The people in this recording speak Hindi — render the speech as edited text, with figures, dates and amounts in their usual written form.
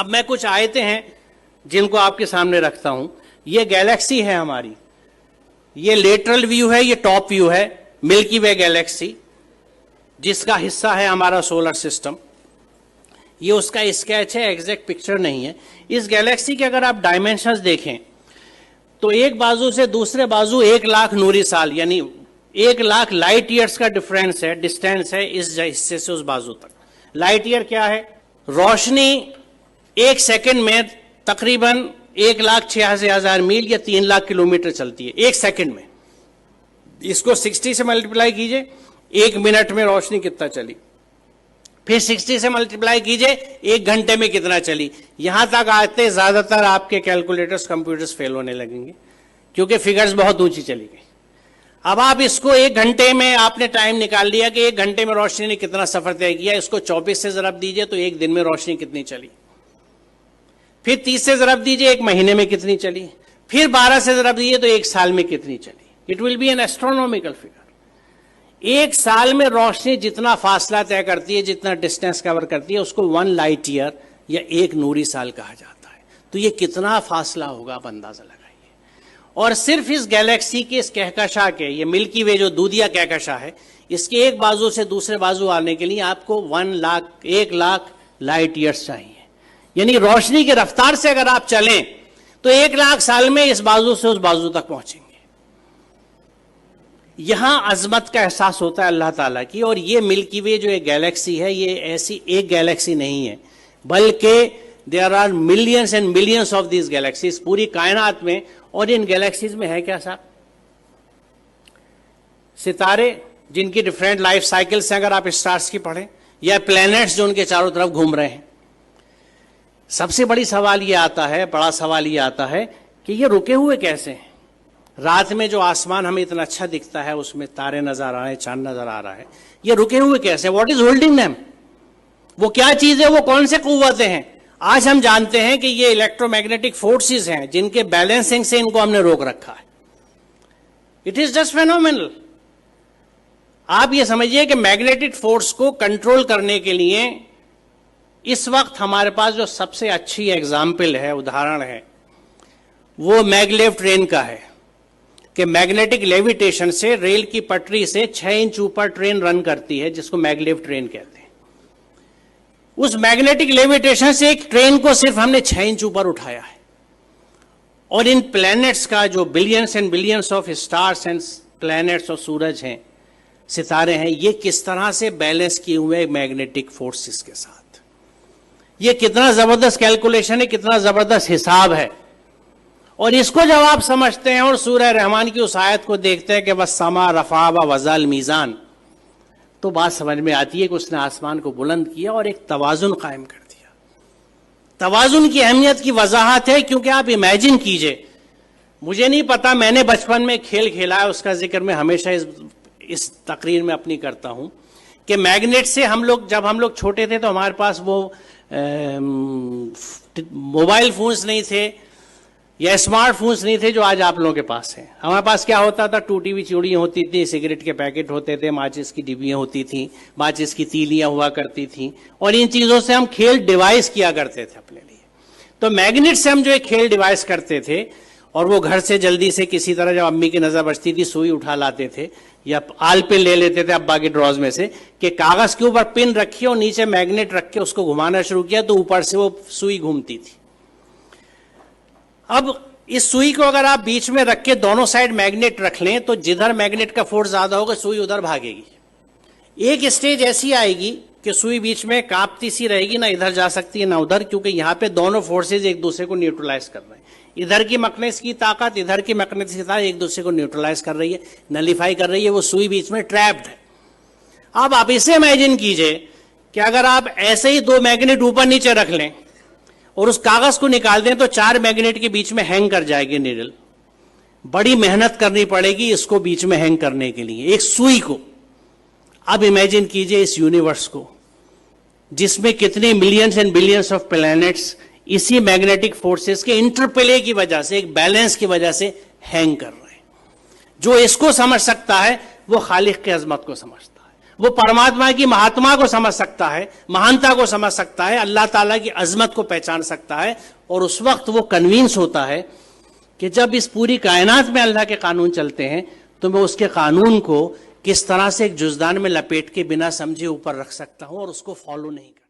अब मैं कुछ आयतें हैं जिनको आपके सामने रखता हूं। ये गैलेक्सी है हमारी, ये लेटरल व्यू है, ये टॉप व्यू है मिल्की वे गैलेक्सी, जिसका हिस्सा है हमारा सोलर सिस्टम। ये उसका स्केच है, एग्जैक्ट पिक्चर नहीं है। इस गैलेक्सी के अगर आप डायमेंशंस देखें तो एक बाजू से दूसरे बाजू 1,00,000 नूरी साल यानी 1,00,000 लाइट ईयर्स का डिफरेंस है, डिस्टेंस है इस हिस्से से उस बाजू तक। लाइट ईयर क्या है? रोशनी 1 सेकंड में तकरीबन 1,86,000 मील या 3,00,000 किलोमीटर चलती है 1 सेकंड में। इसको 60 से मल्टीप्लाई कीजिए, 1 मिनट में रोशनी कितना चली, फिर 60 से मल्टीप्लाई कीजिए 1 घंटे में कितना चली। यहां तक आते ज्यादातर आपके कैलकुलेटर्स कंप्यूटर्स फेल होने लगेंगे क्योंकि फिगर्स बहुत ऊंची चली गई। अब आप इसको 1 घंटे में आपने टाइम निकाल लिया कि 1 घंटे में रोशनी ने कितना सफर तय किया, इसको 24 से जरब दीजिए तो 1 दिन में रोशनी कितनी चली, फिर 30 से जरब दीजिए 1 महीने में कितनी चली, फिर 12 से जरब दीजिए तो 1 साल में कितनी चली। It will be N astronomical figure. 1 साल में रोशनी जितना फासला तय करती है, जितना डिस्टेंस कवर करती है, उसको 1 लाइट ईयर या 1 नूरी साल कहा जाता है। तो ये कितना फासला होगा आप अंदाजा लगाइए। और सिर्फ इस गैलेक्सी के इस कहकशां के, ये मिल्की वे जो दूधिया कहकशां है, इसके एक बाजू से दूसरे बाजू आने के लिए आपको 1,00,000 लाइट ईयर्स चाहिए। यानी रोशनी की रफ्तार से अगर आप चलें तो 1,00,000 साल में इस बाजू से उस बाजू तक पहुंचेंगे। यहां अजमत का एहसास होता है अल्लाह ताला की। और ये मिल्की वे जो एक गैलेक्सी है, ये ऐसी एक गैलेक्सी नहीं है, बल्कि there are millions and millions of these galaxies पूरी कायनात में। और इन गैलेक्सीज में है क्या साहब? सितारे जिनकी डिफरेंट लाइफ साइकिल्स हैं, अगर आप स्टार्स की पढ़ें, या प्लैनेट्स जो उनके चारों तरफ घूम रहे हैं। सबसे बड़ा सवाल ये आता है कि ये रुके हुए कैसे हैं? रात में जो आसमान हमें इतना अच्छा दिखता है, उसमें तारे नजर आ रहे हैं, चांद नजर आ रहा है, ये रुके हुए कैसे? What is holding them? वो क्या चीज है? वो कौन से कुव्वतें हैं? आज हम जानते हैं कि ये इलेक्ट्रोमैग्नेटिक फोर्सेस हैं जिनके बैलेंसिंग से इनको हमने रोक रखा है। It is just phenomenal. आप ये समझिए कि मैग्नेटिक फोर्स को कंट्रोल करने के लिए इस वक्त हमारे पास जो सबसे अच्छी एग्जाम्पल है, उदाहरण है, वो मैग्लेव ट्रेन का है कि मैग्नेटिक लेविटेशन से रेल की पटरी से 6 इंच ऊपर ट्रेन रन करती है, जिसको मैग्लेव ट्रेन कहते हैं। उस मैग्नेटिक लेविटेशन से एक ट्रेन को सिर्फ हमने 6 इंच ऊपर उठाया है। और इन प्लैनेट्स का जो billions and billions of stars and planets और सूरज हैं, सितारे हैं, ये किस तरह से बैलेंस किए हुए मैग्नेटिक फोर्सेस के साथ। ये कितना जबरदस्त कैलकुलेशन है, कितना जबरदस्त हिसाब है। और इसको जब आप समझते हैं और सूरह रहमान की उस आयत को देखते हैं कि बस समा रफा व वज़ल मीज़ान, तो बात समझ में आती है कि उसने आसमान को बुलंद किया और एक तवाजुन कायम कर दिया। तवाजुन की अहमियत की वजाहत है क्योंकि आप इमेजिन कीजिए, मुझे नहीं पता, मैंने बचपन में खेल खेला है, उसका जिक्र मैं हमेशा इस तकरीर में अपनी करता हूं कि मैग्नेट से जब हम लोग छोटे थे तो हमारे पास वो मोबाइल फोन्स नहीं थे या स्मार्टफोन्स नहीं थे जो आज आप लोगों के पास है। हमारे पास क्या होता था? टूटी हुई चूड़ियाँ होती थी, सिगरेट के पैकेट होते थे, माचिस की डिब्बियाँ होती थी, माचिस की तीलियाँ हुआ करती थी, और इन चीज़ों से हम खेल डिवाइस किया करते थे अपने लिए। तो मैग्नेट से हम जो एक खेल डिवाइस करते थे, और वो घर से जल्दी से किसी तरह जब अम्मी की नज़र बचती थी सुई उठा लाते थे या आल पिन ले लेते थे अब्बा के ड्रॉज में से कि कागज़ के ऊपर पिन रखी और नीचे मैग्नेट रख के उसको घुमाना शुरू किया तो ऊपर से वो सुई घूमती थी। अब इस सुई को अगर आप बीच में रख के दोनों साइड मैग्नेट रख लें तो जिधर मैग्नेट का फोर्स ज्यादा होगा सुई उधर भागेगी। एक स्टेज ऐसी आएगी कि सुई बीच में कांपती सी रहेगी, ना इधर जा सकती है ना उधर, क्योंकि यहां पे दोनों फोर्सेज एक दूसरे को न्यूट्रलाइज कर रहे हैं। इधर की मैग्नेटिस की ताकत, इधर की मैग्नेटिस की ताकत एक दूसरे को न्यूट्रलाइज कर रही है, नलीफाई कर रही है, वो सुई बीच में ट्रैप्ड है। अब आप इसे इमेजिन कीजिए कि अगर आप ऐसे ही 2 मैग्नेट ऊपर नीचे रख लें और उस कागज को निकाल दें तो 4 मैग्नेट के बीच में हैंग कर जाएगी नीडल। बड़ी मेहनत करनी पड़ेगी इसको बीच में हैंग करने के लिए, एक सुई को। अब इमेजिन कीजिए इस यूनिवर्स को जिसमें कितने millions and billions of planets इसी मैग्नेटिक फोर्सेस के इंटरप्ले की वजह से, एक बैलेंस की वजह से हैंग कर रहे हैं। जो इसको समझ सकता है वो खालिक की अजमत को समझता है। वो परमात्मा की महात्मा को समझ सकता है, महानता को समझ सकता है, अल्लाह ताला की अजमत को पहचान सकता है। और उस वक्त वो कन्विंस होता है कि जब इस पूरी कायनात में अल्लाह के कानून चलते हैं तो मैं उसके कानून को किस तरह से एक जुज़दान में लपेट के बिना समझे ऊपर रख सकता हूं और उसको फॉलो नहीं कर